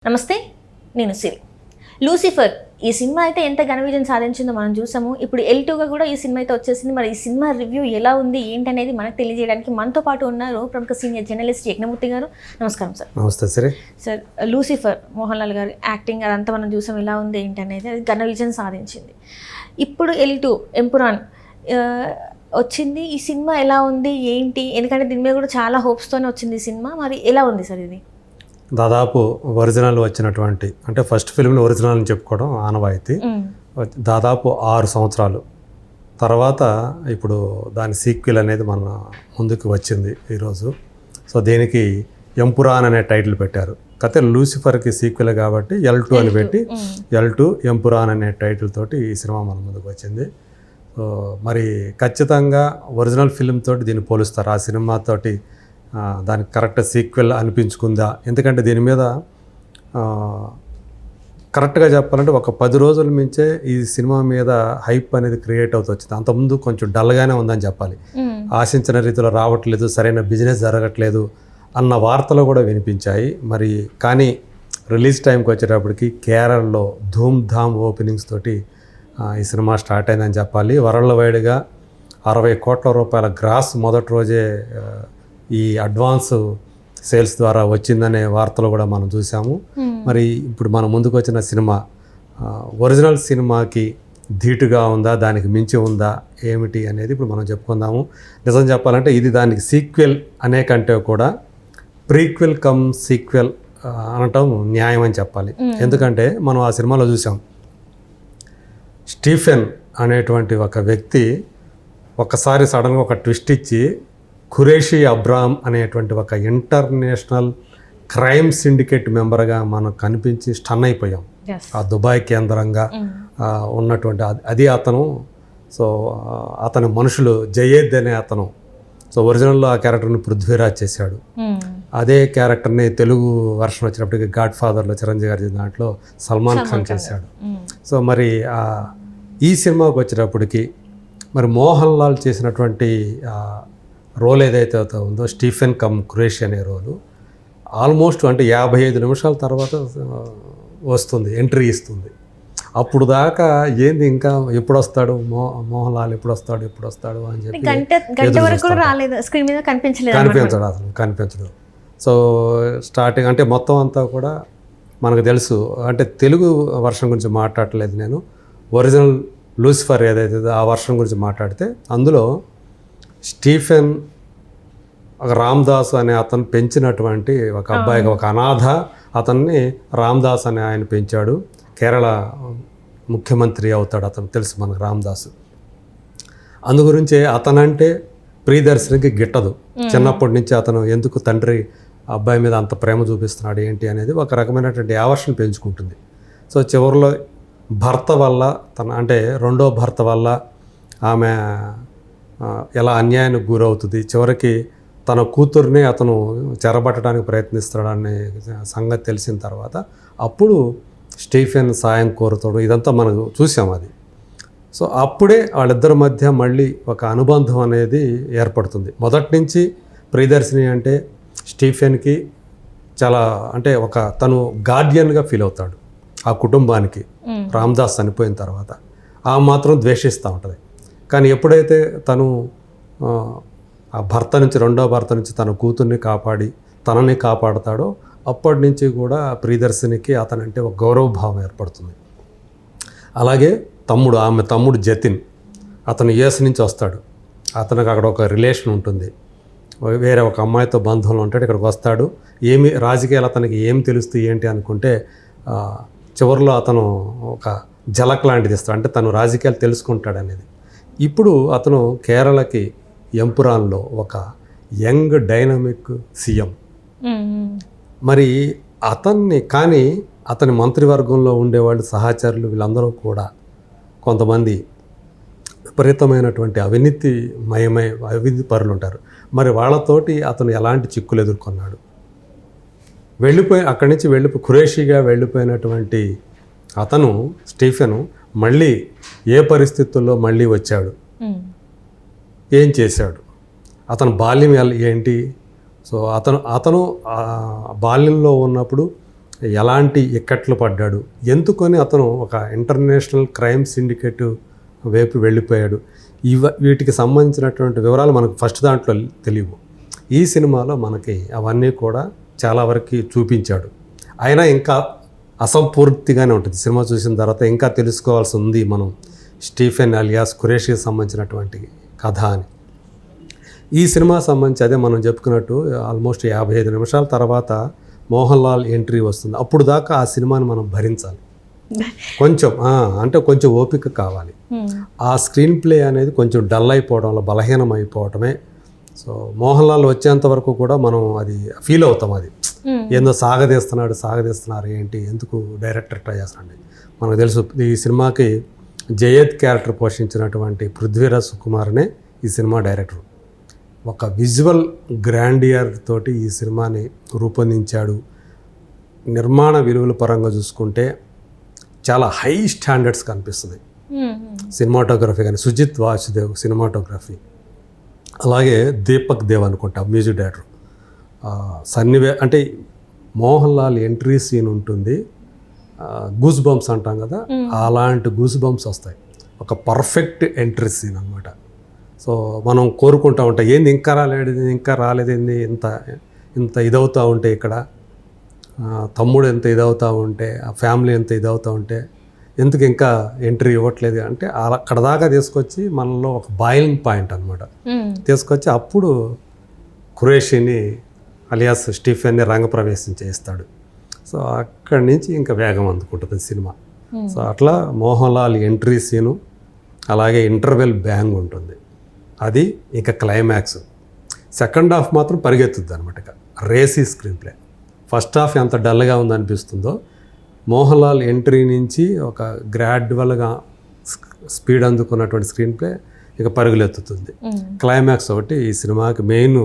నమస్తే, నేను సిరి. లూసిఫర్ ఈ సినిమా అయితే ఎంత ఘన విజయం సాధించిందో మనం చూసాము. ఇప్పుడు L2గా కూడా ఈ సినిమా అయితే వచ్చేసింది. మరి ఈ సినిమా రివ్యూ ఎలా ఉంది ఏంటనేది మనకు తెలియజేయడానికి మనతో పాటు ఉన్నారు ప్రముఖ సీనియర్ జర్నలిస్ట్ యజ్ఞమూర్తి గారు. నమస్కారం సార్. నమస్తే సిరి. సార్, లూసిఫర్ మోహన్ లాల్ గారి యాక్టింగ్ అదంతా మనం చూసాం, ఎలా ఉంది ఏంటనేది. అది ఘన విజయం సాధించింది. ఇప్పుడు L2 ఎంపురాన్ వచ్చింది. ఈ సినిమా ఎలా ఉంది ఏంటి? ఎందుకంటే దీని మీద కూడా చాలా హోప్స్తోనే వచ్చింది ఈ సినిమా. మరి ఎలా ఉంది సార్ ఇది? దాదాపు ఒరిజినల్ వచ్చినటువంటి అంటే ఫస్ట్ ఫిల్మ్ని ఒరిజినల్ అని చెప్పుకోవడం ఆనవాయితీ. దాదాపు 6 సంవత్సరాలు తర్వాత ఇప్పుడు దాని సీక్వెల్ అనేది మన ముందుకు వచ్చింది ఈరోజు. సో దీనికి ఎంపురాన్ అనే టైటిల్ పెట్టారు. కాకపోతే లూసిఫర్కి సీక్వెల్ కాబట్టి L2 అని పెట్టి L2 ఎంపురాన్ అనే టైటిల్ తోటి ఈ సినిమా మన ముందుకు వచ్చింది. సో మరి ఖచ్చితంగా ఒరిజినల్ ఫిల్మ్ తోటి దీన్ని పోలుస్తారు. ఆ సినిమాతోటి దానికి కరెక్ట్ సీక్వెల్ అనిపించుకుందా? ఎందుకంటే దీని మీద కరెక్ట్గా చెప్పాలంటే ఒక 10 రోజుల నుంచే ఈ సినిమా మీద హైప్ అనేది క్రియేట్ అవుతూ వచ్చింది. అంతకుముందు కొంచెం డల్గానే ఉందని చెప్పాలి. ఆశించిన రీతిలో రావట్లేదు, సరైన బిజినెస్ జరగట్లేదు అన్న వార్తలు కూడా వినిపించాయి. మరి కానీ రిలీజ్ టైంకి వచ్చేటప్పటికి కేరళలో ధూమ్ ధామ్ ఓపెనింగ్స్ తోటి ఈ సినిమా స్టార్ట్ అయిందని చెప్పాలి. వరల్డ్ వైడ్గా 60 కోట్ల రూపాయల గ్రాస్ మొదటి రోజే ఈ అడ్వాన్స్ సేల్స్ ద్వారా వచ్చిందనే వార్తలు కూడా మనం చూసాము. మరి ఇప్పుడు మన ముందుకు వచ్చిన సినిమా ఒరిజినల్ సినిమాకి ధీటుగా ఉందా, దానికి మించి ఉందా, ఏమిటి అనేది ఇప్పుడు మనం చెప్పుకుందాము. నిజం చెప్పాలంటే ఇది దానికి సీక్వెల్ అనే కంటే కూడా ప్రీక్వెల్ కమ్ సీక్వెల్ అనటం న్యాయం అని చెప్పాలి. ఎందుకంటే మనం ఆ సినిమాలో చూసాం, స్టీఫెన్ అనేటువంటి ఒక వ్యక్తి ఒక్కసారి సడన్గా ఒక ట్విస్ట్ ఇచ్చి ఖురేషీ అబ్రామ్ అనేటువంటి ఒక ఇంటర్నేషనల్ క్రైమ్ సిండికేట్ మెంబర్గా మనకు కనిపించి స్టన్ అయిపోయాం. ఆ దుబాయ్ కేంద్రంగా ఉన్నటువంటి అది అతను. సో అతని మనుషులు జయేద్ అనే అతను. సో ఒరిజినల్లో ఆ క్యారెక్టర్ని పృథ్వీరాజ్ చేశాడు. అదే క్యారెక్టర్ని తెలుగు వర్షన్ వచ్చినప్పటికీ గాడ్ ఫాదర్లో చిరంజీవి గారి దాంట్లో సల్మాన్ ఖాన్ చేశాడు. సో మరి ఈ సినిమాకి వచ్చేటప్పటికి మరి మోహన్ లాల్ చేసినటువంటి రోల్ ఏదైతే ఉందో స్టీఫెన్ కమ్ ఖురేషీ అనే రోలు ఆల్మోస్ట్ అంటే 55 నిమిషాల తర్వాత వస్తుంది, ఎంట్రీ ఇస్తుంది. అప్పుడు దాకా ఏంది ఇంకా ఎప్పుడు వస్తాడు మోహన్ లాల్, ఎప్పుడు వస్తాడు అని చెప్పి కనిపించడు. సో స్టార్టింగ్ అంటే మొత్తం అంతా కూడా మనకు తెలుసు. అంటే తెలుగు వర్షన్ గురించి మాట్లాడలేదు నేను, ఒరిజినల్ లూసిఫర్ ఏదైతే ఆ వర్షన్ గురించి మాట్లాడితే అందులో స్టీఫెన్ ఒక రామ్దాస్ అనే అతను పెంచినటువంటి ఒక అబ్బాయిగా, ఒక అనాథ అతన్ని రామ్దాస్ అనే ఆయన పెంచాడు. కేరళ ముఖ్యమంత్రి అవుతాడు అతను, తెలుసు మనకు రామ్దాస్. అందు గురించి అతనంటే ప్రియదర్శినికి గిట్టదు. చిన్నప్పటి నుంచి అతను ఎందుకు తండ్రి అబ్బాయి మీద అంత ప్రేమ చూపిస్తున్నాడు ఏంటి అనేది ఒక రకమైనటువంటి యావర్షన్ పెంచుకుంటుంది. సో చివరిలో భర్త వల్ల అంటే రెండో భర్త వల్ల ఆమె ఎలా అన్యాయానికి గురవుతుంది, చివరికి తన కూతుర్ని అతను చెరబట్టడానికి ప్రయత్నిస్తాడనే సంగతి తెలిసిన తర్వాత అప్పుడు స్టీఫెన్ సాయం కోరుతాడు. ఇదంతా మనం చూసాం అది. సో అప్పుడే వాళ్ళిద్దరి మధ్య మళ్ళీ ఒక అనుబంధం అనేది ఏర్పడుతుంది. మొదటి నుంచి ప్రియదర్శిని అంటే స్టీఫెన్కి చాలా అంటే ఒక తను గార్డియన్గా ఫీల్ అవుతాడు ఆ కుటుంబానికి. రామ్దాస్ చనిపోయిన తర్వాత ఆ మాత్రం ద్వేషిస్తూ ఉంటుంది. కానీ ఎప్పుడైతే తను ఆ భర్త నుంచి, రెండో భర్త నుంచి తన కూతుర్ని కాపాడి తనని కాపాడతాడో అప్పటి నుంచి కూడా ప్రియదర్శినికి అతనంటే ఒక గౌరవభావం ఏర్పడుతుంది. అలాగే ఆమె తమ్ముడు జతిన్, అతను US నుంచి వస్తాడు. అతనికి అక్కడ ఒక రిలేషన్ ఉంటుంది, వేరే ఒక అమ్మాయితో బంధంలో ఉంటాడు. ఇక్కడికి వస్తాడు. రాజకీయాలు అతనికి ఏం తెలుస్తుంది ఏంటి అనుకుంటే చివరిలో అతను ఒక జలక్ లాంటిది ఇస్తాడు, అంటే తను రాజకీయాలు తెలుసుకుంటాడు అనేది. ఇప్పుడు అతను కేరళకి ఎంపురాన్లో ఒక యంగ్ డైనమిక్ సీఎం. మరి కానీ అతని మంత్రివర్గంలో ఉండేవాళ్ళు, సహచరులు, వీళ్ళందరూ కూడా కొంతమంది విపరీతమైనటువంటి అవినీతి పరులు ఉంటారు. మరి వాళ్ళతోటి అతను ఎలాంటి చిక్కులు ఎదుర్కొన్నాడు? అక్కడి నుంచి ఖురేషీగా వెళ్ళిపోయినటువంటి అతను స్టీఫెను మళ్ళీ ఏ పరిస్థితుల్లో మళ్ళీ వచ్చాడు, ఏం చేశాడు, అతని బాల్యం ఏంటి? సో అతను బాల్యంలో ఉన్నప్పుడు ఎలాంటి ఇక్కట్లు పడ్డాడు, ఎందుకని అతను ఒక ఇంటర్నేషనల్ క్రైమ్ సిండికేట్ వైపు వెళ్ళిపోయాడు, వీటికి సంబంధించినటువంటి వివరాలు మనకు ఫస్ట్ దాంట్లో తెలియవు. ఈ సినిమాలో మనకి అవన్నీ కూడా చాలా వరకు చూపించాడు. అయినా ఇంకా అసంపూర్తిగానే ఉంటుంది. సినిమా చూసిన తర్వాత ఇంకా తెలుసుకోవాల్సి ఉంది మనం స్టీఫెన్ అలియాస్ ఖురేషీకి సంబంధించినటువంటి కథ అని. ఈ సినిమా సంబంధించి అదే మనం చెప్పుకున్నట్టు ఆల్మోస్ట్ 55 నిమిషాల తర్వాత మోహన్ లాల్ ఎంట్రీ వస్తుంది. అప్పుడు దాకా ఆ సినిమాని మనం భరించాలి. కొంచెం అంటే కొంచెం ఓపిక కావాలి. ఆ స్క్రీన్ ప్లే అనేది కొంచెం డల్ అయిపోవడంలో బలహీనం అయిపోవటమే. సో మోహన్ లాల్ వచ్చేంత వరకు కూడా మనం అది ఫీల్ అవుతాం. అది ఏందో సాగదీస్తున్నారు ఏంటి, ఎందుకు డైరెక్టర్ ట్రై చేస్తున్నాడు. మనకు తెలుసు ఈ సినిమాకి జయద్ క్యారెక్టర్ పోషించినటువంటి పృథ్వీరాజ్ సుకుమార్నే ఈ సినిమా డైరెక్టర్. ఒక విజువల్ గ్రాండియర్ తోటి ఈ సినిమాని రూపొందించాడు. నిర్మాణ విలువల పరంగా చూసుకుంటే చాలా హై స్టాండర్డ్స్ కనిపిస్తుంది. సినిమాటోగ్రఫీ కానీ సుజిత్ వాసుదేవ్ సినిమాటోగ్రఫీ, అలాగే దీపక్ దేవ్ అనుకుంటా మ్యూజిక్ డైరెక్టర్. అంటే మోహన్ లాల్ ఎంట్రీ సీన్ ఉంటుంది, గూస్ బంప్స్ అంటాం కదా, అలాంటి గూస్ బంప్స్ వస్తాయి. ఒక పర్ఫెక్ట్ ఎంట్రీ సీన్ అనమాట. సో మనం కోరుకుంటూ ఉంటాం, ఏంది ఇంకా రాలేదేంది, ఇంత ఇదవుతూ ఉంటే ఇక్కడ తమ్ముడు ఎంత ఇదవుతూ ఉంటే, ఆ ఫ్యామిలీ ఎంత ఇదవుతూ ఉంటే ఎందుకు ఇంకా ఎంట్రీ ఇవ్వట్లేదు అంటే అక్కడ దాకా తీసుకొచ్చి మనలో ఒక బాయిలింగ్ పాయింట్ అనమాట తీసుకొచ్చి అప్పుడు ఖురేషీని అలియాస్ స్టీఫెన్ని రంగప్రవేశం చేస్తాడు. సో అక్కడి నుంచి ఇంకా వేగం అందుకుంటుంది సినిమా. సో అట్లా మోహన్ లాల్ ఎంట్రీ సీను, అలాగే ఇంటర్వెల్ బ్యాంగ్ ఉంటుంది, అది ఇంకా క్లైమాక్స్. సెకండ్ హాఫ్ మాత్రం పరిగెత్తుద్ది అనమాట. Racy screen play. First half ఎంత డల్గా ఉందనిపిస్తుందో మోహన్ లాల్ ఎంట్రీ నుంచి ఒక గ్రాడ్యువల్గా స్పీడ్ అందుకున్నటువంటి స్క్రీన్ ప్లే ఇక పరుగులెత్తుతుంది. క్లైమాక్స్ ఒకటి ఈ సినిమాకి మెయిన్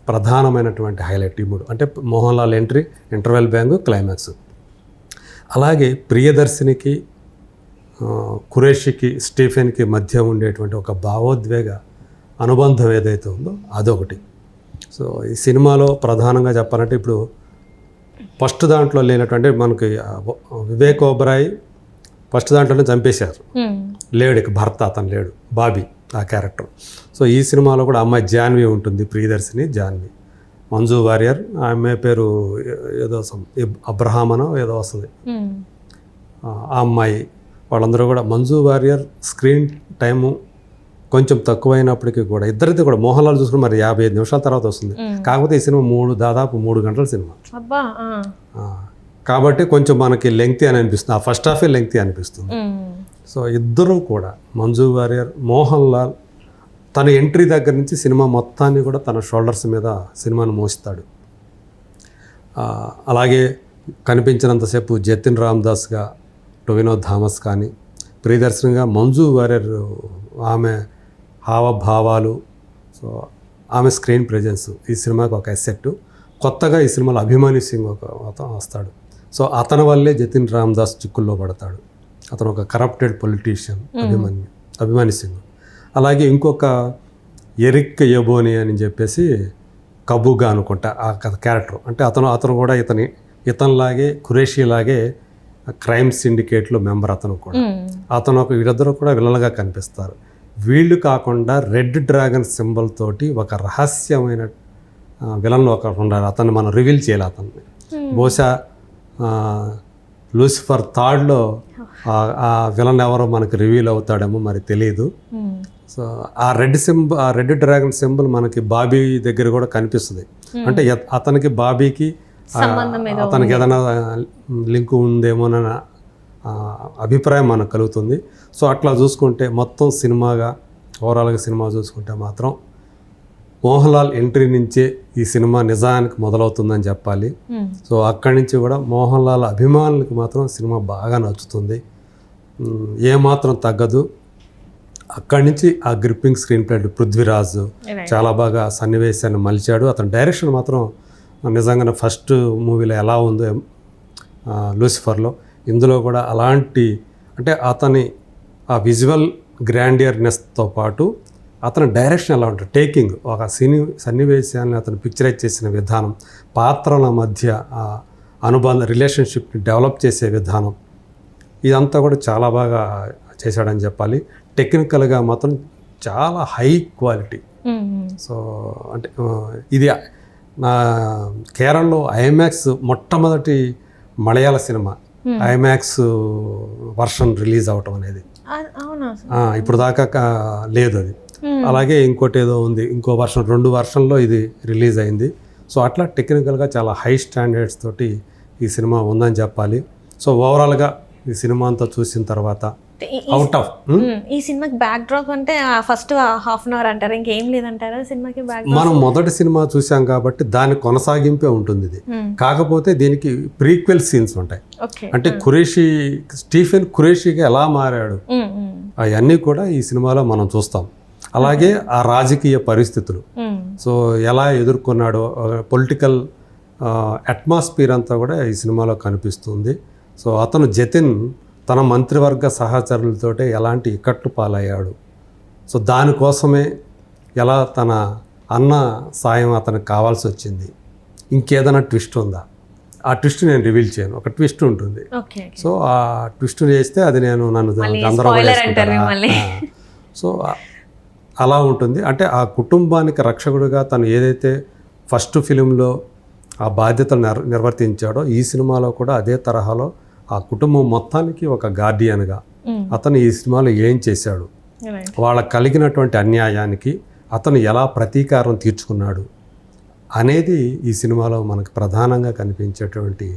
ప్రధానమైనటువంటి హైలైట్. ఈ మూడు అంటే Mohan Lal entry, interval bang, climax. అలాగే ప్రియదర్శినికి ఖురేషీకి స్టీఫెన్కి మధ్య ఉండేటువంటి ఒక భావోద్వేగ అనుబంధం ఏదైతే ఉందో అదొకటి. సో ఈ సినిమాలో ప్రధానంగా చెప్పాలంటే ఇప్పుడు ఫస్ట్ దాంట్లో లేనటువంటి మనకి వివేక్ ఓబరాయ్ ఫస్ట్ దాంట్లోనే చంపేశారు, లేడు ఇక భర్త, అతను లేడు, బాబీ ఆ క్యారెక్టర్. సో ఈ సినిమాలో కూడా అమ్మాయి జాన్వి ఉంటుంది, ప్రియదర్శిని జాన్వి. మంజు వారియర్ ఆమె పేరు ఏదో అబ్రహామనో ఏదో వస్తుంది ఆ అమ్మాయి. వాళ్ళందరూ కూడా మంజు వారియర్ స్క్రీన్ టైము కొంచెం తక్కువైనప్పటికీ కూడా ఇద్దరిది కూడా మోహన్ లాల్ చూసుకుని మరి 55 నిమిషాల తర్వాత వస్తుంది. కాకపోతే ఈ సినిమా దాదాపు 3 గంటల సినిమా కాబట్టి కొంచెం మనకి లెంగ్తీ అని అనిపిస్తుంది. ఆ ఫస్ట్ హాఫే లెంగ్తీ అనిపిస్తుంది. సో ఇద్దరూ కూడా మంజు వారియర్, మోహన్ లాల్ తన ఎంట్రీ దగ్గర నుంచి సినిమా మొత్తాన్ని కూడా తన షోల్డర్స్ మీద సినిమాను మోస్తాడు. అలాగే కనిపించినంతసేపు జతిన్ రామ్దాస్గా టొవినో థామస్ కానీ, ప్రియదర్శనిగా మంజు వారియర్ ఆమె హావభావాలు, సో ఆమె స్క్రీన్ ప్రెజెన్స్ ఈ సినిమాకి ఒక అసెట్. కొత్తగా ఈ సినిమాలో అభిమాని సింగ్ అతను వస్తాడు. సో అతని వల్లే జతిన్ రామ్దాస్ చిక్కుల్లో పడతాడు. అతను ఒక కరప్టెడ్ పొలిటీషియన్ అభిమాని సింగ్. అలాగే ఇంకొక ఎరిక్ ఎబోని అని చెప్పేసి కబుగా అనుకుంటా ఆ క్యారెక్టర్. అంటే అతను కూడా ఇతనిలాగే ఖురేషీలాగే క్రైమ్ సిండికేట్లో మెంబర్. వీళ్ళిద్దరూ కూడా విలన్గా కనిపిస్తారు. వీళ్ళు కాకుండా రెడ్ డ్రాగన్ సింబల్ తోటి ఒక రహస్యమైన విలన్ ఒకరు ఉన్నారు. అతన్ని మనం రివీల్ చేయాలి. అతన్ని బహుశా లూసిఫర్ థర్డ్లో ఆ విలన్ ఎవరో మనకి రివీల్ అవుతాడేమో మరి తెలియదు. సో ఆ రెడ్ డ్రాగన్ సింబల్ మనకి బాబీ దగ్గర కూడా కనిపిస్తుంది. అంటే అతనికి బాబీకి అతనికి ఏదైనా లింకు ఉందేమోనన్న అభిప్రాయం మనకు కలుగుతుంది. సో అట్లా చూసుకుంటే మొత్తం సినిమాగా ఓవరాల్గా సినిమా చూసుకుంటే మాత్రం మోహన్ లాల్ ఎంట్రీ నుంచే ఈ సినిమా నిజానికి మొదలవుతుందని చెప్పాలి. సో అక్కడి నుంచి కూడా మోహన్ లాల్ అభిమానులకు మాత్రం సినిమా బాగా నచ్చుతుంది, ఏమాత్రం తగ్గదు. అక్కడి నుంచి ఆ గ్రిప్పింగ్ స్క్రీన్ ప్లే పృథ్వీరాజ్ చాలా బాగా సన్నివేశాన్ని మలిచాడు. అతని డైరెక్షన్ మాత్రం నిజంగానే ఫస్ట్ మూవీలో ఎలా ఉందో లూసిఫర్లో ఇందులో కూడా అలాంటి, అంటే అతని ఆ విజువల్ గ్రాండియర్నెస్తో పాటు అతని డైరెక్షన్ ఎలా ఉంటుంది, టేకింగ్, ఒక సన్నివేశాన్ని అతను పిక్చరైజ్ చేసిన విధానం, పాత్రల మధ్య అనుబంధ రిలేషన్షిప్ని డెవలప్ చేసే విధానం ఇదంతా కూడా చాలా బాగా చేశాడని చెప్పాలి. టెక్నికల్గా మాత్రం చాలా హై క్వాలిటీ. సో అంటే ఇది నా కేరళలో ఐమాక్స్ మొట్టమొదటి మలయాళ సినిమా ఐమాక్స్ వర్షన్ రిలీజ్ అవటం అనేది అవునా? ఇప్పుడు దాకా లేదు అది. అలాగే ఇంకోటి ఏదో ఉంది, ఇంకో వర్షన్, 2 వర్షన్లో ఇది రిలీజ్ అయింది. సో అట్లా టెక్నికల్గా చాలా హై స్టాండర్డ్స్ తోటి ఈ సినిమా ఉందని చెప్పాలి. సో ఓవరాల్గా ఈ సినిమా అంతా చూసిన తర్వాత అవుట్ ఆఫ్ ఈ సినిమాకి బ్యాక్ డ్రాప్ అంటే ఫస్ట్ హాఫ్ అన్ అవర్ అంటారా, ఇంకేం లేదంటారా సినిమాకి బ్యాక్? మనం మొదటి సినిమా చూసాం కాబట్టి దాని కొనసాగింపే ఉంటుంది ఇది. కాకపోతే దీనికి ప్రీక్వెల్ సీన్స్ ఉంటాయి. అంటే స్టీఫెన్ ఖురేషీగా ఎలా మారాడు అవన్నీ కూడా ఈ సినిమాలో మనం చూస్తాం. అలాగే ఆ రాజకీయ పరిస్థితులు సో ఎలా ఎదుర్కొన్నాడో, పొలిటికల్ అట్మాస్ఫియర్ అంతా కూడా ఈ సినిమాలో కనిపిస్తుంది. సో అతను జతిన్ తన మంత్రివర్గ సహచరులతోటే ఎలాంటి ఇక్కట్లు పాలయ్యాడు, సో దానికోసమే ఎలా తన అన్న సాయం అతనికి కావాల్సి వచ్చింది, ఇంకేదైనా ట్విస్ట్ ఉందా, ఆ ట్విస్ట్ నేను రివీల్ చేయను. ఒక ట్విస్ట్ ఉంటుంది. సో ఆ ట్విస్ట్ చేస్తే అది నన్ను గందరగోళం. సో అలా ఉంటుంది. అంటే ఆ కుటుంబానికి రక్షకుడిగా తను ఏదైతే ఫస్ట్ ఫిలింలో ఆ బాధ్యతలు నిర్వర్తించాడో ఈ సినిమాలో కూడా అదే తరహాలో ఆ కుటుంబం మొత్తానికి ఒక గార్డియన్గా అతను ఈ సినిమాలో ఏం చేశాడు, వాళ్ళకు కలిగినటువంటి అన్యాయానికి అతను ఎలా ప్రతీకారం తీర్చుకున్నాడు అనేది ఈ సినిమాలో మనకు ప్రధానంగా కనిపించేటువంటి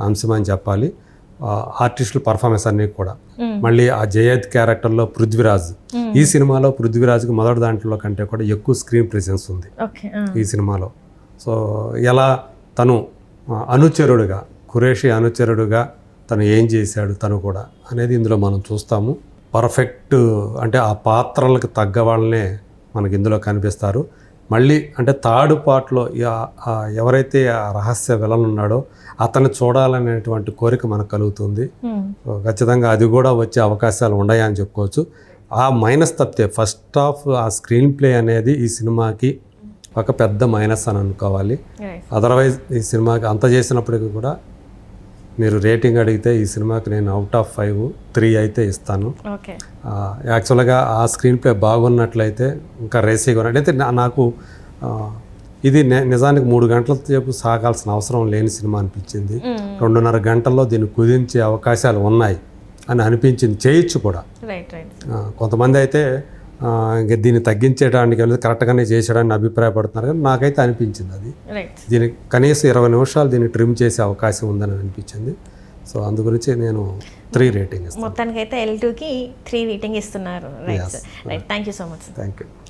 అంశం అని చెప్పాలి. ఆర్టిస్టుల పర్ఫార్మెన్స్ అన్నీ కూడా. మళ్ళీ ఆ జయద్ క్యారెక్టర్లో పృథ్వీరాజ్, ఈ సినిమాలో పృథ్వీరాజ్కి మొదటి దాంట్లో కంటే కూడా ఎక్కువ స్క్రీన్ ప్రెజెన్స్ ఉంది ఈ సినిమాలో. సో ఎలా తను అనుచరుడుగా, ఖురేషీ అనుచరుడుగా తను ఏం చేశాడు తను కూడా అనేది ఇందులో మనం చూస్తాము. పర్ఫెక్ట్ అంటే ఆ పాత్రలకు తగ్గ వాళ్ళనే మనకి ఇందులో కనిపిస్తారు. మళ్ళీ అంటే థర్డ్ పార్ట్లో ఎవరైతే ఆ రహస్య విలన్ ఉన్నాడో అతన్ని చూడాలనేటువంటి కోరిక మనకు కలుగుతుంది. ఖచ్చితంగా అది కూడా వచ్చే అవకాశాలు ఉన్నాయని చెప్పుకోవచ్చు. ఆ మైనస్ తప్పితే ఫస్ట్ హాఫ్ ఆ స్క్రీన్ ప్లే అనేది ఈ సినిమాకి ఒక పెద్ద మైనస్ అని అనుకోవాలి. అదర్వైజ్ ఈ సినిమాకి అంత చేసినప్పటికీ కూడా మీరు రేటింగ్ అడిగితే ఈ సినిమాకి నేను అవుట్ ఆఫ్ 5 3 అయితే ఇస్తాను. యాక్చువల్గా ఆ స్క్రీన్ ప్లే బాగున్నట్లయితే ఇంకా రేసీగా ఉన్నట్లయితే నాకు ఇది నిజానికి 3 గంటల సేపు సాగాల్సిన అవసరం లేని సినిమా అనిపించింది. 2.5 గంటల్లో దీన్ని కుదించే అవకాశాలు ఉన్నాయి అని అనిపించింది. చేయొచ్చు కూడా. కొంతమంది అయితే ఇంకా దీన్ని తగ్గించేయడానికి కరెక్ట్గానే చేసాడని అభిప్రాయపడుతున్నారు, కానీ నాకైతే అనిపించింది అది దీనికి కనీసం 20 నిమిషాలు దీన్ని ట్రిమ్ చేసే అవకాశం ఉందని అనిపించింది. సో అందు గురించి నేను 3 రేటింగ్ ఇస్తాను. మొత్తానికైతే L2కి 3 రేటింగ్ ఇస్తున్నారు. Right, thank you so much. Thank you.